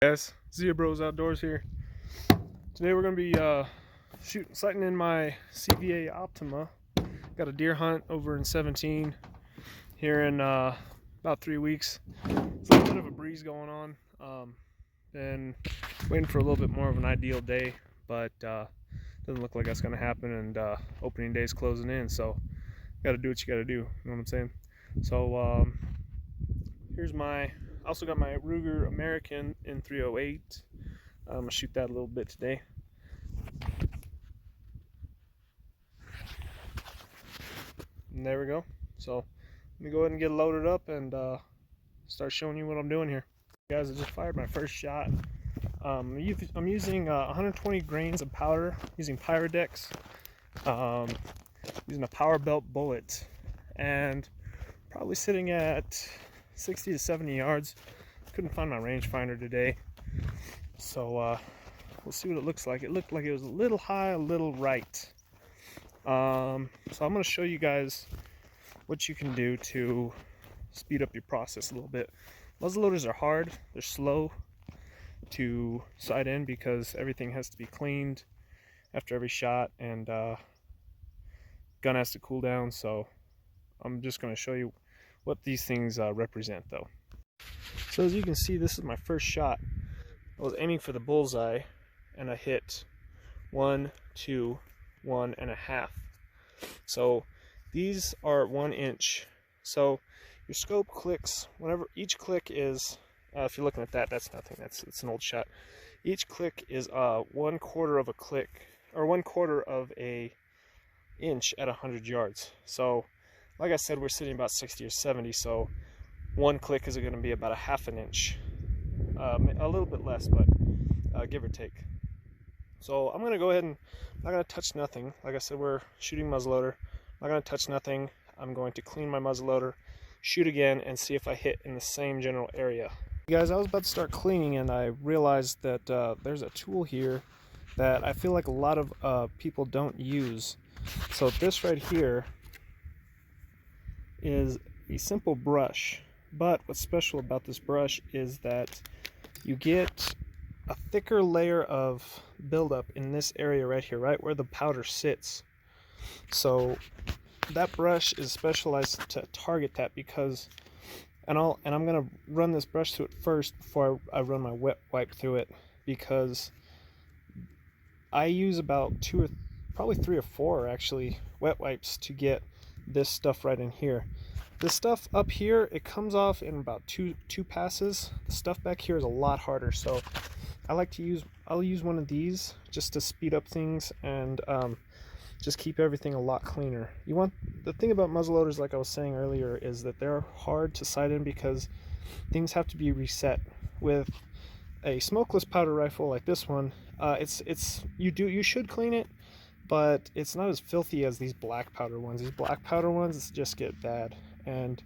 Guys, Zia Bros Outdoors here. Today we're going to be sighting in my CVA Optima. Got a deer hunt over in 17 here in about 3 weeks. It's a little bit of a breeze going on. Been waiting for a little bit more of an ideal day, but doesn't look like that's going to happen, and opening day's closing in, so got to do what you got to do, you know what I'm saying? So here's my, I also got my Ruger American in 308. I'm gonna shoot that a little bit today. And there we go. So let me go ahead and get it loaded up and start showing you what I'm doing here. Guys, I just fired my first shot. I'm using 120 grains of powder, using Pyrodex, using a power belt bullet, and probably sitting at 60 to 70 yards. Couldn't find my rangefinder today, so we'll see what it looks like. It looked like it was a little high, a little right. So I'm going to show you guys what you can do to speed up your process a little bit. Muzzleloaders are hard, they're slow to sight in because everything has to be cleaned after every shot, and gun has to cool down. So I'm just going to show you what these things represent though. So as you can see, this is my first shot. I was aiming for the bullseye and I hit 1, 2, 1.5. So these are 1 inch. So your scope clicks, whenever each click is, if you're looking at that, that's nothing, it's an old shot. Each click is 1/4 of a click, or 1/4 of a inch at 100 yards. So like I said, we're sitting about 60 or 70, so one click is going to be about a 1/2 inch, a little bit less, but give or take. So I'm going to go ahead and I'm not going to touch nothing. Like I said, we're shooting muzzleloader. I'm not going to touch nothing. I'm going to clean my muzzleloader, shoot again, and see if I hit in the same general area. Guys, I was about to start cleaning and I realized that there's a tool here that I feel like a lot of people don't use. So this right here is a simple brush, but what's special about this brush is that you get a thicker layer of buildup in this area right here, right where the powder sits. So that brush is specialized to target that, because and I'm gonna run this brush through it first before I run my wet wipe through it, because I use about probably 3 or 4 actually wet wipes to get this stuff right in here. This stuff up here, it comes off in about two passes. The stuff back here is a lot harder, so I'll use one of these just to speed up things and just keep everything a lot cleaner. The thing about muzzleloaders, like I was saying earlier, is that they're hard to sight in because things have to be reset. With a smokeless powder rifle like this one, you should clean it, but it's not as filthy as these black powder ones. These black powder ones just get bad, and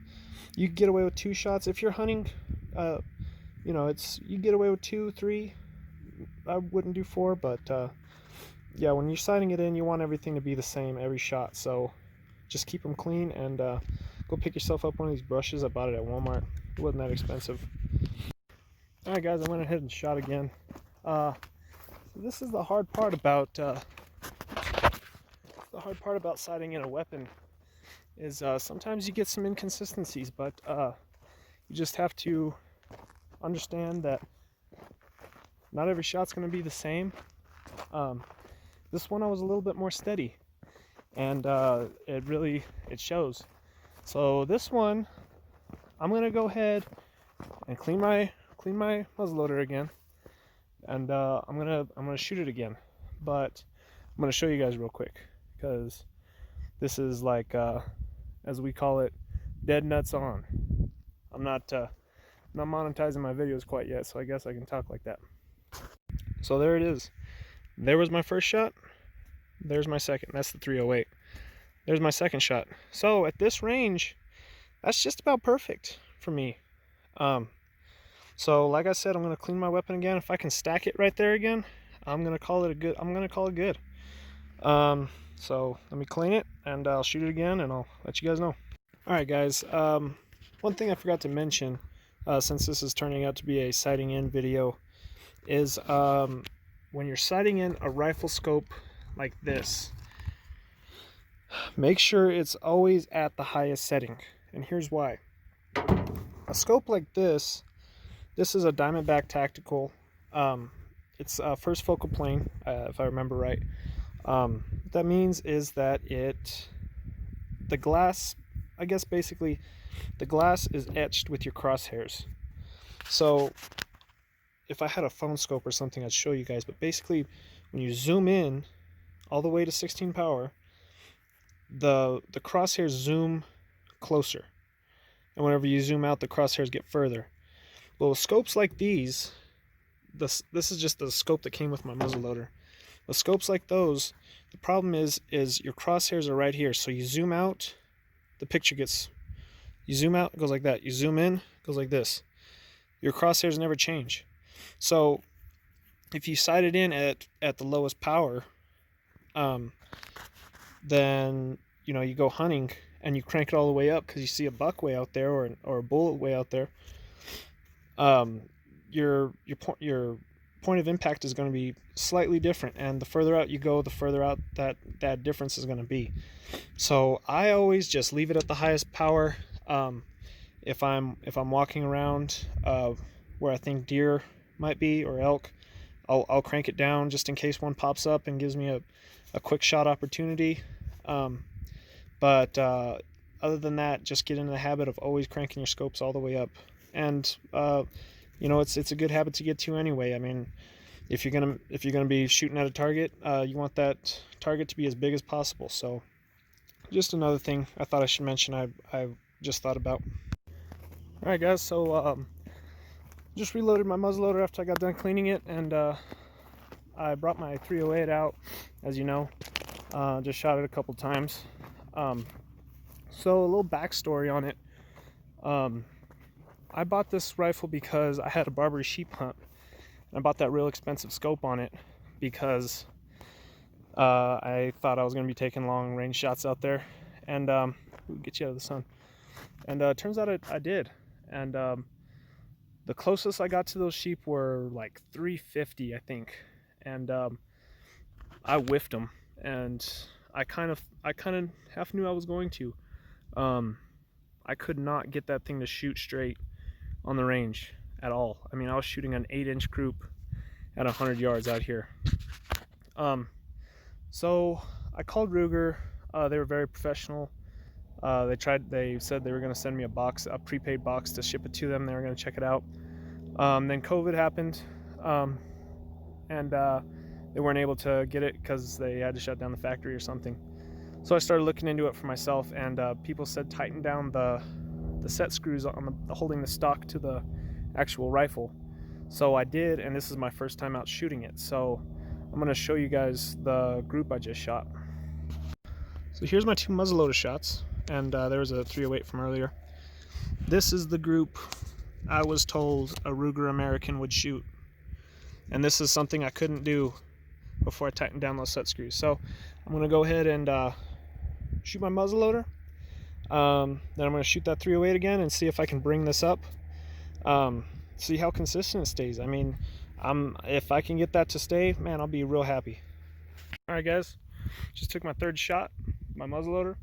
you get away with 2 shots if you're hunting. You get away with 2, 3. I wouldn't do 4, but yeah, when you're sighting it in, you want everything to be the same every shot. So just keep them clean, and go pick yourself up one of these brushes. I bought it at Walmart. It wasn't that expensive. All right, guys, I went ahead and shot again. This is the hard part about sighting in a weapon, is sometimes you get some inconsistencies, but you just have to understand that not every shot's going to be the same. This one I was a little bit more steady, and it shows. So this one, I'm going to go ahead and clean my muzzleloader again, and I'm gonna shoot it again, but I'm gonna show you guys real quick, because this is like, as we call it, dead nuts on. I'm not monetizing my videos quite yet, so I guess I can talk like that. So there it is. There was my first shot. There's my second. That's the 308. There's my second shot. So at this range, that's just about perfect for me. So like I said, I'm gonna clean my weapon again. If I can stack it right there again, I'm gonna call it good. So let me clean it, and I'll shoot it again, and I'll let you guys know. All right, guys. One thing I forgot to mention, since this is turning out to be a sighting in video, is when you're sighting in a rifle scope like this, make sure it's always at the highest setting. And here's why. A scope like this is a Diamondback Tactical. It's first focal plane, if I remember right. What that means is that the glass, I guess basically, the glass is etched with your crosshairs. So if I had a phone scope or something, I'd show you guys, but basically when you zoom in all the way to 16 power, the crosshairs zoom closer, and whenever you zoom out, the crosshairs get further. Well, with scopes like these, this is just the scope that came with my muzzleloader. With scopes like those, the problem is your crosshairs are right here. So you zoom out, the picture gets, you zoom out, it goes like that. You zoom in, it goes like this. Your crosshairs never change. So if you sight it in at the lowest power, then you go hunting and you crank it all the way up because you see a buck way out there or a bullet way out there. Your point of impact is going to be slightly different, and the further out you go, the further out that difference is going to be. So I always just leave it at the highest power. If I'm walking around where I think deer might be or elk, I'll crank it down just in case one pops up and gives me a quick shot opportunity. But other than that, just get into the habit of always cranking your scopes all the way up. And it's a good habit to get to anyway. I mean, if you're gonna be shooting at a target, you want that target to be as big as possible. So just another thing I thought I should mention. I just thought about. All right, guys. So just reloaded my muzzleloader after I got done cleaning it, and I brought my 308 out, as you know. Just shot it a couple times. So a little backstory on it. I bought this rifle because I had a Barbary sheep hunt. I bought that real expensive scope on it because I thought I was going to be taking long range shots out there, and get you out of the sun. And turns out I did. And the closest I got to those sheep were like 350, I think, and I whiffed them, and I kind of half knew I was going to. I could not get that thing to shoot straight on the range at all. I mean, I was shooting an 8-inch group at 100 yards out here. So I called Ruger. They were very professional. They said they were going to send me a prepaid box to ship it to them. They were going to check it out. Then COVID happened, and they weren't able to get it because they had to shut down the factory or something. So I started looking into it for myself, and people said tighten down the set screws on holding the stock to the actual rifle. So I did, and this is my first time out shooting it. So I'm going to show you guys the group I just shot. So here's my 2 muzzleloader shots, and there was a 308 from earlier. This is the group I was told a Ruger American would shoot, and this is something I couldn't do before I tightened down those set screws. So I'm going to go ahead and shoot my muzzleloader. Then I'm going to shoot that 308 again and see if I can bring this up. See how consistent it stays. I mean, if I can get that to stay, man, I'll be real happy. All right, guys, just took my 3rd shot, my muzzleloader.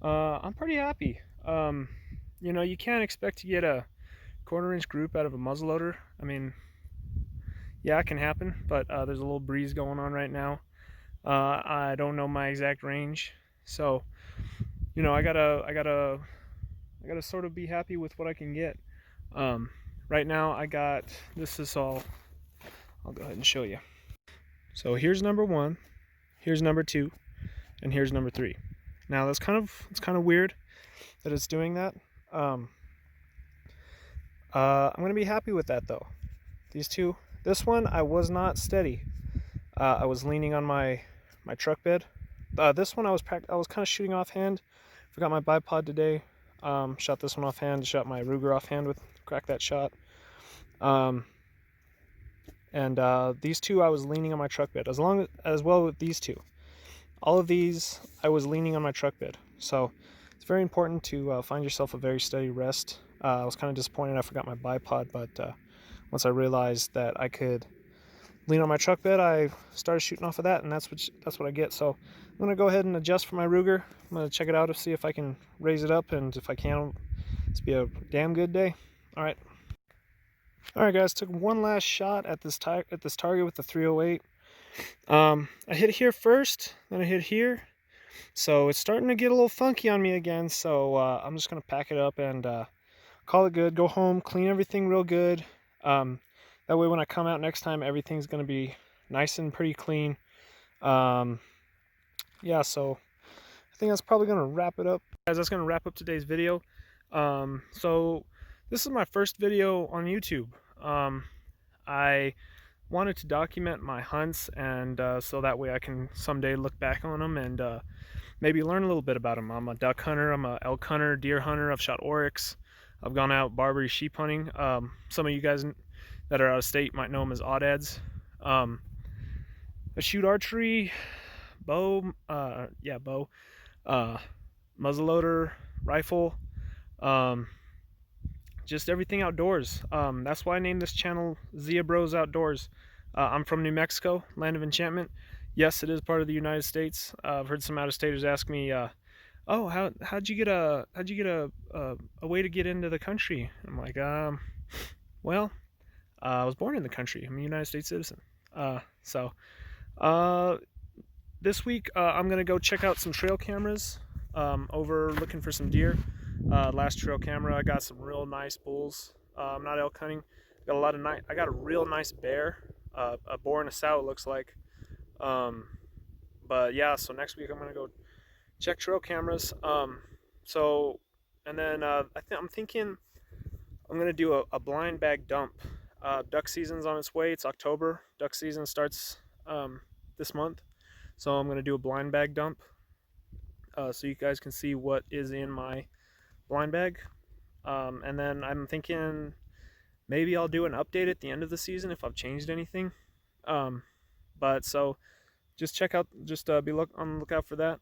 I'm pretty happy. You can't expect to get a 1/4-inch group out of a muzzleloader. I mean, yeah, it can happen, but there's a little breeze going on right now. I don't know my exact range, so I gotta sort of be happy with what I can get. Right now I got, this is all, I'll go ahead and show you. So here's number 1, here's number 2, and here's number 3. Now it's kind of weird that it's doing that. I'm gonna be happy with that though. These two, this one I was not steady. I was leaning on my truck bed. This one I was kind of shooting offhand. Forgot my bipod today. Shot this one offhand. Shot my Ruger offhand with cracked that shot. These two I was leaning on my truck bed. As well with these two. All of these I was leaning on my truck bed. So it's very important to find yourself a very steady rest. I was kind of disappointed I forgot my bipod, but once I realized that I could lean on my truck bed, I started shooting off of that, and that's what I get. So I'm gonna go ahead and adjust for my Ruger. I'm gonna check it out to see if I can raise it up, and if I can, it's be a damn good day. All right, guys. Took one last shot at this target with the 308. I hit here first, then I hit here. So it's starting to get a little funky on me again. So I'm just gonna pack it up and call it good. Go home, clean everything real good. That way when I come out next time, everything's going to be nice and pretty clean. Yeah, so I think that's probably going to wrap it up. Guys, that's going to wrap up today's video. So this is my first video on YouTube. I wanted to document my hunts, and so that way I can someday look back on them and maybe learn a little bit about them. I'm a duck hunter, I'm a elk hunter, deer hunter, I've shot oryx, I've gone out Barbary sheep hunting. Some of you guys that are out of state might know them as oddads. I shoot archery, bow, bow, muzzleloader, rifle, just everything outdoors. That's why I named this channel Zia Bros Outdoors. I'm from New Mexico, land of enchantment. Yes, it is part of the United States. I've heard some out-of-staters ask me, "Oh, how'd you get a way to get into the country?" I'm like, well, I was born in the country. I'm a United States citizen. This week I'm gonna go check out some trail cameras. Over looking for some deer. Last trail camera, I got some real nice bulls. I'm not elk hunting. Got a lot of I got a real nice bear, a boar and a sow. It looks like. But yeah, so next week I'm gonna go check trail cameras. And then I'm thinking I'm gonna do a blind bag dump. Duck season's on its way. It's October. Duck season starts this month, so I'm gonna do a blind bag dump, so you guys can see what is in my blind bag. And then I'm thinking maybe I'll do an update at the end of the season if I've changed anything. But so just check out, just be on the lookout for that.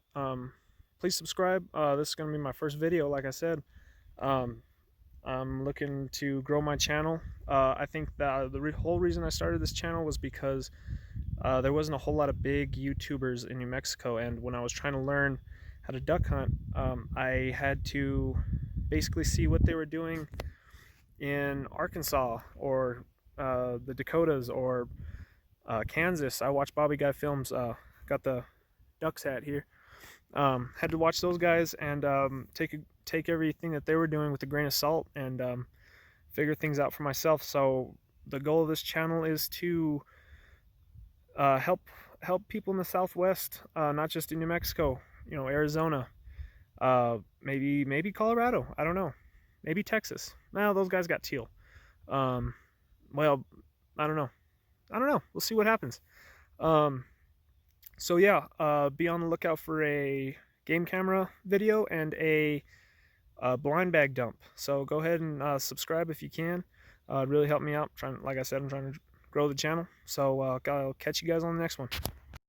Please subscribe. This is going to be my first video, like I said. I'm looking to grow my channel. I think that the whole reason I started this channel was because there wasn't a whole lot of big YouTubers in New Mexico, and when I was trying to learn how to duck hunt, I had to basically see what they were doing in Arkansas or the Dakotas or Kansas. I watched Bobby Guy Films. Got the Ducks hat here. Had to watch those guys and take everything that they were doing with a grain of salt and figure things out for myself. So the goal of this channel is to help people in the Southwest, not just in New Mexico. You know, Arizona, maybe Colorado. I don't know. Maybe Texas. Well, those guys got teal. Well, I don't know. We'll see what happens. So yeah, be on the lookout for a game camera video and a blind bag dump. So go ahead and subscribe if you can. It'd really help me out. Like I said, I'm trying to grow the channel. So I'll catch you guys on the next one.